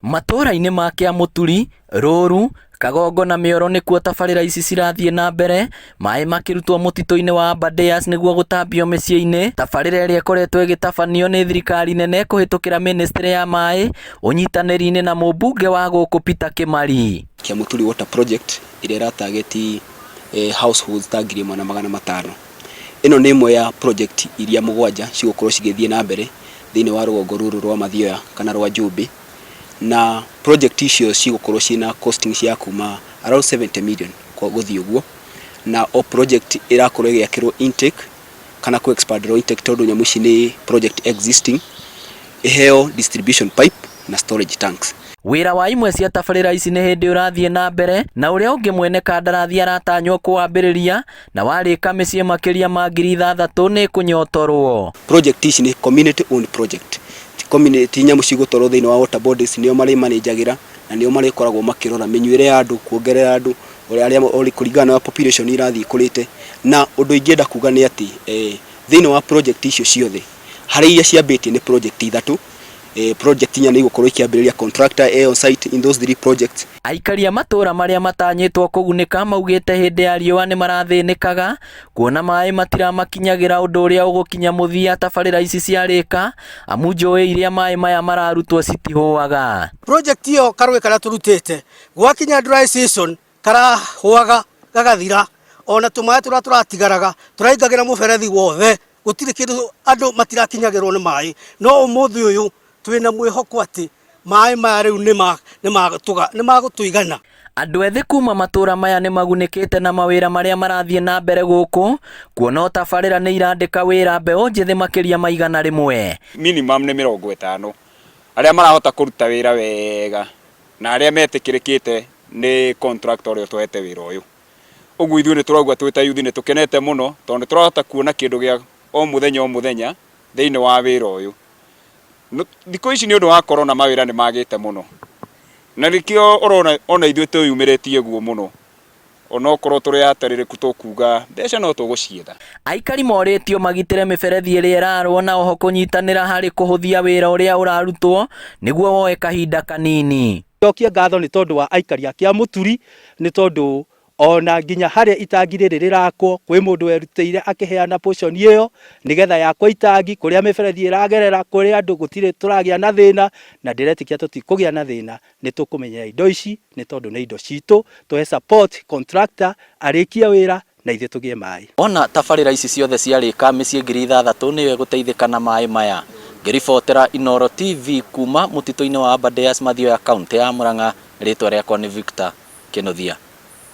Matũra-inĩ ma Kĩamũturi, Rũru, Kagongo na Mĩoro nĩkuo tabarĩra ici cirathiĩ na mbere, maĩ makĩrutwo mũtitũ-inĩ wa Aberdares nĩguo gũtambio mĩciĩ-inĩ. Tabarĩra ĩrĩa ĩkoretwo ĩgĩtabanio nĩ thirikari nene kũhĩtũkĩra ministry ya maĩ, ũnyitanĩri-inĩ na mũmbunge wa gũkũ Peter Kĩmari. Kĩamũturi water project ĩrĩa ĩratageti households ta 1,500. Ĩno nĩ ĩmwe ya project iria mũgwanja cigũkorwo cigĩthiĩ na mbere thĩinĩ wa rũgongo rũrũ rwa Mathioya kana rwa Njũmbĩ, na project icio cigũkorwo ciĩna costings ya kuma around 70 million kwa gũthiĩ ũguo, na o project ĩrakorwo ĩgĩakĩrwo intake kana ku expand intake tondũ nyamũ ici nĩ project existing, iheo distribution pipe na storage tanks. Wĩra wa imwe cia tabarĩra ici nĩ hĩndĩ ũrathiĩ na mbere, na ũrĩa ũngĩ mwene kandarathi aratanywo kũwambĩrĩria na warĩka mĩciĩ makĩria ma 6,000 nĩ kũnyotorwo. Project ici nĩ community owned project. Community nyamũ cigũtwarwo thĩinĩ wa water bodies nĩo marĩ manĩnjagĩra na nĩo marĩkoragwo makĩrora mĩnyuĩre ya andũ, kuongerera andũ ũrĩa kũringana na population irathiĩ kũrĩte. Na ũndũ ingĩenda kuga nĩ atĩ thĩinĩ wa project icio ciothe harĩ iria ciambĩtie nĩ project 3. Project inya nĩ igũkorwo ikiambĩrĩria contractor on site in those 3 projects. Aikari a matũra marĩa matanyĩtwo kũgunĩka maugĩte hĩndĩ ya riũa nĩ marathĩnĩkaga kuona maĩ matiramakinyagĩra, ũndũ ũrĩa ũgũkinya mũthia tabarĩra ici ciarĩka, amu njũĩ iria maĩ maya mararutwo citihũaga. Project iyo karũĩ karĩa tũrutĩte gwakinya dry season karahũaga gagathira, ona tũmaĩ tũrĩa tũratigaraga tũraingagĩra mũberethi wothe, gũtirĩ kĩndũ andũ matirakinyagĩrwo nĩ maĩ. No ũmũthĩ ũyũ twĩna mwĩhoko atĩ maĩ maya rĩu nĩ magũtũigana. Andũ ethĩ kuma matũra maya nĩ magunĩkĩte na mawĩra marĩa marathiĩ na mbere gũkũ, kuona tabarĩra nĩ irandĩka wĩra mbeũ njĩthĩ makĩria ma 100. Minimum nĩ 50 arĩa marahota kũruta wĩra wega na arĩa metĩkĩrĩkĩte nĩ contractor ũrĩa twete wĩra ũyũ. Ũguo ithuĩ nĩ tũrauga twĩ ta yuthi nĩ tũkenete mũno tondũ tũrahota kuona kĩndũ gĩa o mũthenya thĩinĩ wa wĩra ũyũ. Thikũ ici nĩ ũndũ wa corona mawĩra nĩ magĩte mũno, na nĩkĩo ona ithuĩ twĩyumĩrĩtie guo mũno, ona okorwo tũrĩ atarĩrĩku tũkuga mbeca no tũgũcietha. Aikari morĩtio magitĩre mĩberethi ĩrĩa ĩrarwo na oho kũnyitanĩra harĩ kũhũthia wĩra ũrĩa ũrarutwo nĩguo woe kahinda kanini. Njokia ngatho nĩ tondũ wa aikari a Kĩamũturi, nĩ tondũ ona nginya harĩa itangi rĩrĩ rĩrakwo kwĩ mũndũ werutĩire akĩheana portion ĩyo nĩgetha yakwa itangi kũrĩa mĩberethi ĩragerera kũrĩa andũ gũtirĩ tũragĩa na thĩna, na ndĩretĩkia tũtikũgĩa na thĩna. Nĩ tũkũmenyera indo ici nĩ tondũ nĩ indo citũ, tũhe support contractor arĩkie wĩra na ithuĩ tũgĩe maĩ. Ona tabarĩra ici ciothe ciarĩka mĩciĩ 6,000 nĩyo gũteithĩka na maĩ maya. Ngĩribotera Inooro TV kuma mũtitũ-inĩ wa Aberdares Mathioya, kaunti ya Murang'a, rĩtwa rĩakwa nĩ Victor Kĩnuthia.